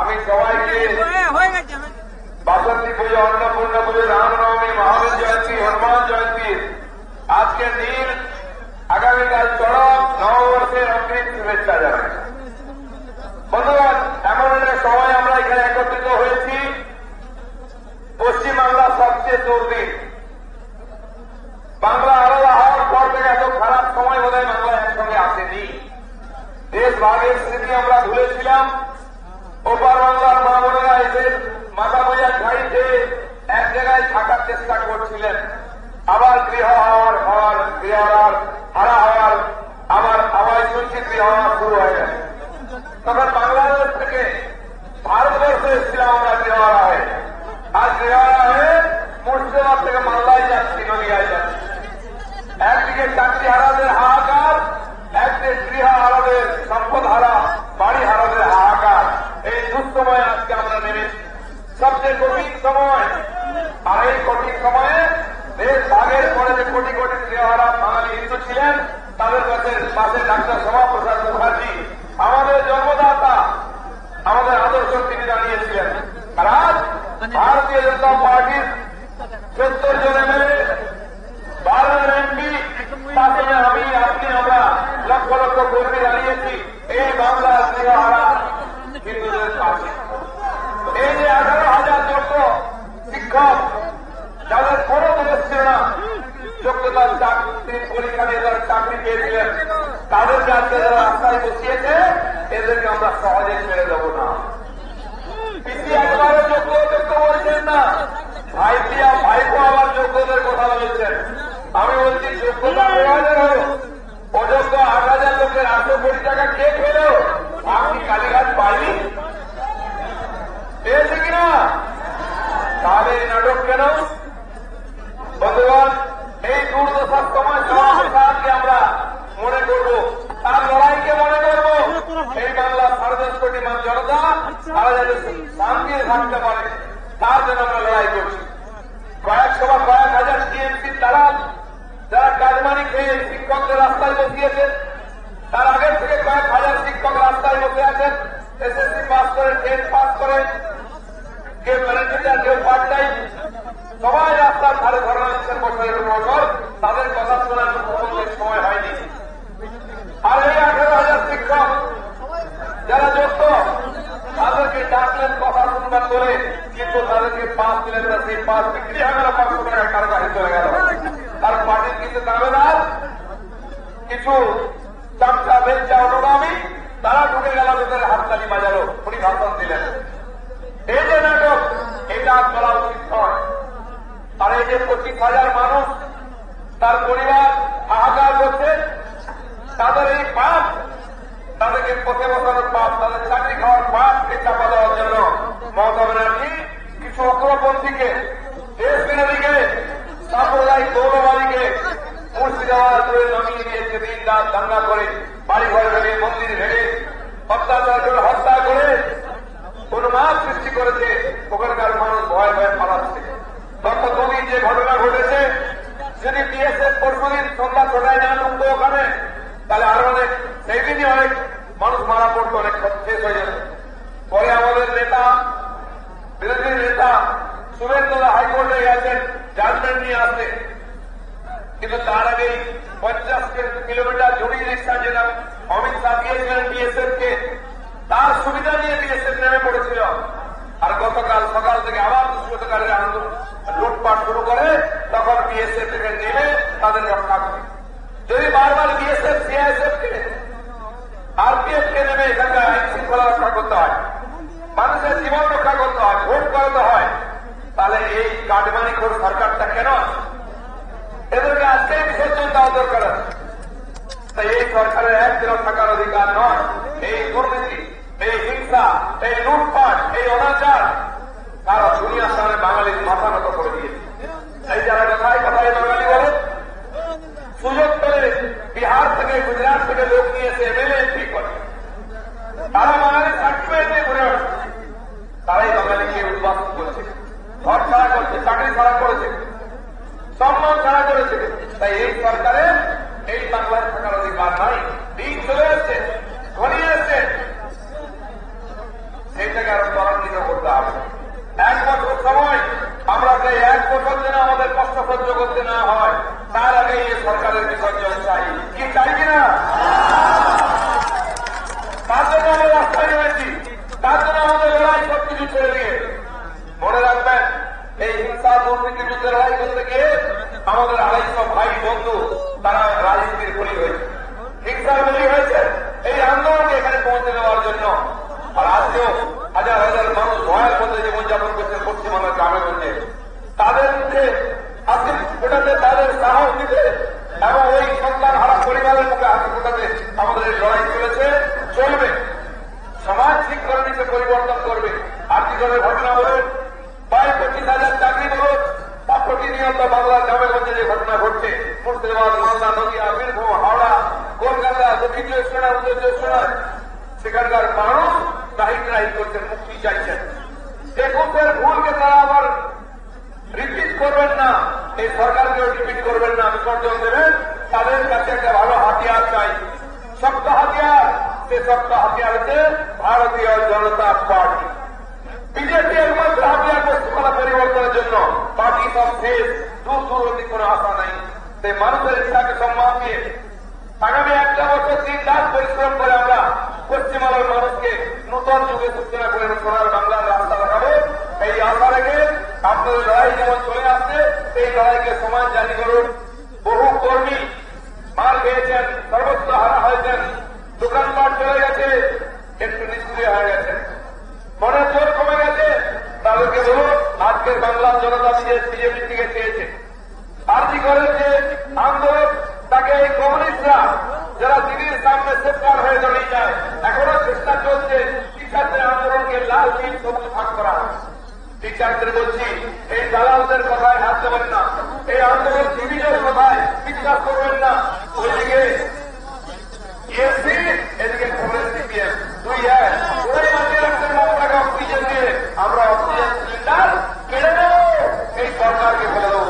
আমি সবাইকে বাসন্তী পুজো, অন্নপূর্ণা পুজো, রামনবমী, মহাবীর জয়ন্তী, হনুমান জয়ন্তী আজকের দিন, আগামীকাল চড়ক নববর্ষের অগ্রিম শুভেচ্ছা জানাই। বন্ধুগণ, এমন একটা সময় আমরা এখানে একত্রিত হয়েছি, পশ্চিমবাংলার সবচেয়ে দুর্দিন। বাংলা আলাদা হওয়ার পর থেকে এত খারাপ সময় বোধহয় বাংলা একসঙ্গে আসেনি। দেশ ভাগের স্মৃতি আমরা ভুলেছিলাম। ওপার বাংলার মা বোনেরা এসে মাথা বোঝা খাইতে এক জায়গায় থাকার চেষ্টা করছিলেন। আবার গৃহ হওয়ার হারা হওয়ার আবার আওয়াজ শুনছি গৃহ হওয়া শুরু হয়ে গেছে। তখন বাংলাদেশ থেকে ভারতবর্ষে এসেছিলাম আমরা গৃহহারা হয়ে। আজ গৃহহারা হয়ে মুর্শিদাবাদ থেকে মালদায় যাচ্ছি, নদিয়ায় যাচ্ছি। একদিকে চাকরি হারাদের হাহাকার, একদিকে গৃহ হারাদের, সম্পদ হারা, বাড়ি হারাদের হাহাকার। এই দুঃসময়ে আজকে আমরা নেমেছি, সবচেয়ে কঠিন সময়। আর এই কঠিন সময়ে দেশ ভাগের পরে যে কোটি কোটি গৃহহারা বাঙালি হিন্দু ছিলেন, তাদের পাশে ডাক্তার শ্যামাপ্রসাদ মুখার্জি, আমাদের জন্মদাতা, আমাদের আদর্শ তিনি জানিয়েছিলেন। আর আজ ভারতীয় জনতা পার্টির ৭০ জন এমএলএ, 12 এমপি, তাতে আমি, আপনি, আমরা লক্ষ লক্ষ কর্মী দাঁড়িয়েছি এই বাংলার গৃহহারা হিন্দুদের পাশে। এই যে 18,000 যোগ্য শিক্ষক, যাদের কোনো দোষ ছিল না, যোগ্যতার চাকরি পরীক্ষা দিয়ে যারা চাকরি পেয়েছিলেন, তাদেরকে আজকে যারা রাস্তায় বসিয়েছে, এদেরকে আমরা সহজে ছেড়ে দেব না। পিসি একবারও যোগ্য বলছেন না, ভাইপো আবার যোগ্যদের কথা বলেছেন। আমি বলছি যোগ্যতা প্রয়োজন হল, অযোগ্য 8,000 লোকের 800 কোটি টাকা কে পেল? আপনি কালীঘাট পাইনি পেয়েছে কিনা? তাহলে এই নাটক কেন? বন্ধুগণ, এই দুর্দশার সময় সমাজকে আমরা মনে করব, তার লড়াইকে মনে করব। এই বাংলার 10.5 কোটি মানুষ জনতা তারা যাতে শান্তি থাকতে পারে, তার জন্য আমরা লড়াই করছি। কয়েকশো বা কয়েক হাজার টিএমসির তারা যারা কাজমানি খেয়ে শিক্ষকদের রাস্তায় বসিয়েছে, তার আগের থেকে কয়েক হাজার শিক্ষক রাস্তায় বসে আছেন। এসএসসি পাস করে, টেট পাস করে, কেউ প্যারেন্টিচার, কেউ পার্ট টাইম, সবাই রাস্তার ধারে ধর্ণা দিচ্ছেন বছরের বছর। তাদের কথা শোনার সময় হয়নি। আর এই 18,000 শিক্ষক যারা যোগ্য, তাদেরকে ডাকলেন কথা শুনবার করে, কিন্তু তাদেরকে পাস দিলেন না। সেই পাস বিক্রি হয়ে গেল 500 টাকা, কারো কাছে চলে গেল। তার পার্টির কিছু দাবেদার, কিছু চামচা বেঞ্চা অনুগামী, তারা ঢুকে গেল, ওদের হাততালি বাজালো, উনি ভাষণ দিলেন। এই যে নাটক, এটা করা উচিত নয়। আর এই যে 25,000 মানুষ, তার পরিবার হাহাকার করছে, তাদের এই পাপ, তাদেরকে পথে বসানোর পাপ, তাদের চাকরি খাওয়ার পাপকে চাপা দেওয়ার জন্য মমতা ব্যানার্জি কিছু অগ্রপন্থীকে, দেশ বিরোধীকে, সাম্প্রদায়িক গৌরবাদীকে মুর্শিদাবাদ করে নামিয়ে দিয়েছে। দিন রাত দাঙ্গা করে, বাড়িঘর ভেঙে, মন্দির ভেঙে, অত্যাচার করে, হত্যা করে উন্মাদ সৃষ্টি করেছে। ওখানকার মানুষ ভয় ভয়ে পালাচ্ছে। দত্তভূমির যে ঘটনা ঘটেছে, যদি বিএসএফ পরশুদিন সন্ধ্যা 6টায় না ঢুকতো ওখানে, তাহলে আরো অনেক, সেই দিনই অনেক মানুষ মারা পড়তো, অনেক শেষ হয়ে যেত। পরে আমাদের নেতা, বিরোধী নেতা শুভেন্দু হাইকোর্টে গেছেন জাজমেন্ট নিয়ে আসতে, কিন্তু তার আগেই 50 কিলোমিটার জড়ি রিক্সা যেটা অমিত শাহ দিয়েছিলেন বিএসএফ কে, তার সুবিধা নিয়ে বিএসএফ নেমে পড়েছিল। আর গতকাল সকাল থেকে আবার দুষ্কৃতকারীরা লুটপাট শুরু করে, তখন বিএসএফ থেকে নেমে তাদের রক্ষা করে। যদি বারবার বিএসএফ, সিআইএসএফ কে, আরপিএফ কে নেমে এখানকার আইন শৃঙ্খলা রক্ষা করতে হয়, মানুষের জীবন রক্ষা করতে হয়, ভোট করাতে হয়, তাহলে এই কাটমানিখোর সরকারটা কেন? এদেরকে আজকেই বিসর্জন দেওয়া দরকার আছে। তাই এই সরকারের একদিনও থাকার অধিকার নয়। এই দুর্নীতি, এই হিংসা, এই লুটপাট, এই অনাচার সারা দুনিয়ার সামনে বাঙালির মাথা নত করে দিয়েছে। এই যারা কথায় কথায় বাঙালি বলে, সুযোগ পেলে বিহার থেকে, গুজরাট থেকে লোক নিয়ে এসে এমএলএ এমপি করে, তারা বাঙালির সার্টিফিকেট নিয়ে ঘুরে আসে। তারাই বাঙালিকে উদ্বাস্ত করেছে, ঘর ছাড়া করছে, চাকরি ছাড়া করেছে, সম্মান ছাড়া করেছে। তাই এই সরকারের এই বাংলায় থাকার অধিকার নাই। দিন চলে এসছে, ঘনিয়ে এসছে, সেইটাকে আরো যেন আমাদের কষ্ট সহ্য করতে না হয়, তার আগে এই সরকারের বিসর্জন চাই। কি চাই কিনা? তার জন্য আমরা রাস্তায় রয়েছি, তার জন্য আমাদের লড়াই সবকিছু ছেড়ে দিয়ে। মনে রাখবেন, এই হিংসা দুর্নীতি যুদ্ধে লড়াই করতে গিয়ে আমাদের 250 ভাই বন্ধু তারা রাজনীতির বলি হয়েছে, হিংসার বলি হয়েছে এই আন্দোলনকে এখানে পৌঁছে দেওয়ার জন্য। আর আজকেও হাজার হাজার মানুষ ভয়ের মধ্যে জীবনযাপন করছে পশ্চিমবঙ্গের গ্রামে গঞ্জে। তাদের মুখে হাসি ফোটাতে, তাদের সাহস দিতে এবং ওই সন্তান হারা পরিবারের মুখে হাসি ফোটাতে আমাদের এই লড়াই চলেছে, চলবে। সমাজ ঠিক করে নিতে পরিবর্তন করবে। আর্থিকের ঘটনা বলুন, 25,000 চাকরি বলুন, তা প্রতিনিয়ত বাংলার গ্রামে গঞ্জে যে ঘটনা ঘটছে, মুর্শিদাবাদ, মালদা, নদীয়া, বীরভূম, হাওড়া, কলকাতা, দক্ষিণ চব্বিশ পরগনা, উত্তর চব্বিশ পরগনা, সেখানকার মানুষ ত্রাহি করছেন, মুক্তি চাইছেন। একুশের ভুলকে তারা আবার রিপিট করবেন না, এই সরকারকেও রিপিট করবেন না, বিসর্জন দেবেন। তাদের কাছে একটা ভালো হাতিয়ার চাই, শক্ত হাতিয়ার। সে শক্ত হাতিয়ার হচ্ছে ভারতীয় জনতা পার্টি। বিজেপি একমাত্র হাতিয়ার পশ্চিমবাংলা পরিবর্তনের জন্য। বাকি সব শেষ, দূর দূরবর্তী কোনো আশা নাই। সেই মানুষের ইচ্ছাকে সম্মান দিয়ে আগামী একটা বছর 3 রাত পরিশ্রম করে আমরা পশ্চিমবাংলার মানুষকে নূতন যুগে সূচনা করে সোনার বাংলার রাস্তা দেখাবো। এই আশা রেখে আপনাদের লড়াই যেমন চলে আসছে, এই লড়াইকে সমান জারি করুন। বহু কর্মী মার খেয়েছেন, সর্বত্র হারা হয়েছেন, দোকানপাট চলে গেছে, একটু নিষ্ক্রিয় হয়ে গেছে, মনের জোর কমে গেছে। তাদেরকে বলুন, আজকের বাংলার জনতা বিজেপির দিকে চেয়েছে। আরজি করেন যে আন্দোলন, তাকে এই কমিউনিস্টরা যারা দিদির সামনে সেপ্টার হয়ে দাঁড়িয়ে যায়, এখনো চেষ্টা চলছে টিচারদের আন্দোলনকে লাল নীল সবুজ ভাগ করা। টিচারদের বলছি, এই দালালদের কথায় হাত দেবেন না, এই আন্দোলন দিদিদের কথায় বিশ্বাস করবেন না। ওইদিকে ইএসসি, এদিকে কংগ্রেস, সিপিএম, দুই এক, ওরাই মাঝে রাখছেন টাকা অক্সিজেন দিয়ে। আমরা অক্সিজেন সিলিন্ডার কেড়ে নেব, এই সরকারকে ফেলে দেবো।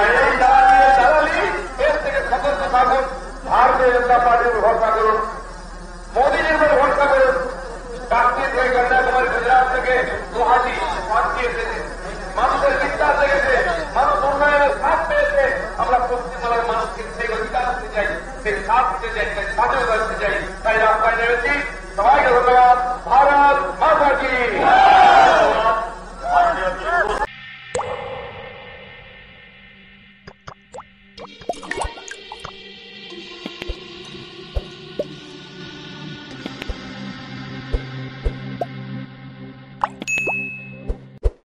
এই দালালি, এর থেকে সতর্ক থাকুন। ভারতীয় জনতা পার্টির ভরসা করুন, মোদীজির উপর ভরসা করুন। কাশ্মীর থেকে, কন্যাকুমারী, গুজরাট থেকে গুয়াহাটি শান্তি এসেছে, মানুষের বিশ্বাস লেগেছে, মানুষ উন্নয়নের সাথ পেয়েছে। আমরা পশ্চিমবাংলার মানুষকে সেই অধিকার দিতে চাই, সেই সাথ দিতে চাই, সেই স্বাধীনতা দিতে চাই। তাই রাস্তায় নেমেছি। সবাইকে ধন্যবাদ। ভারত মাতা কি।